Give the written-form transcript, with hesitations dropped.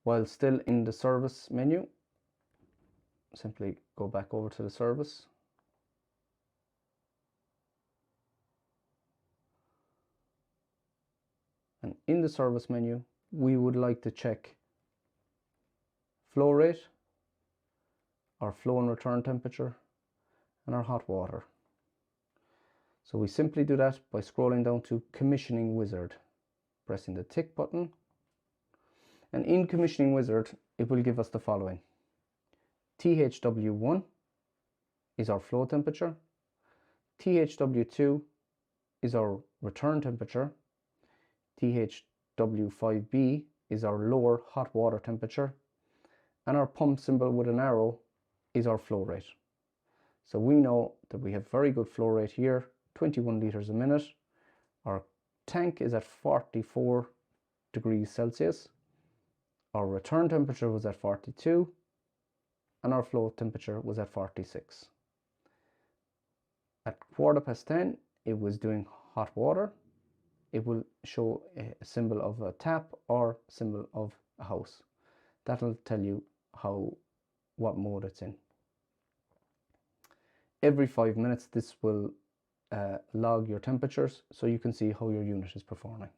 While still in the service menu, simply go back over to the service. And in the service menu, we would like to check flow rate, our flow and return temperature, and our hot water. So we simply do that by scrolling down to Commissioning Wizard, pressing the tick button. And in Commissioning Wizard, it will give us the following. THW1 is our flow temperature. THW2 is our return temperature. THW5B is our lower hot water temperature. And our pump symbol with an arrow is our flow rate. So we know that we have very good flow rate here, 21 litres a minute. Our tank is at 44 degrees Celsius. Our return temperature was at 42 and our flow temperature was at 46. At 10:15, it was doing hot water. It will show a symbol of a tap or symbol of a house. That'll tell you what mode it's in. Every 5 minutes, this will log your temperatures so you can see how your unit is performing.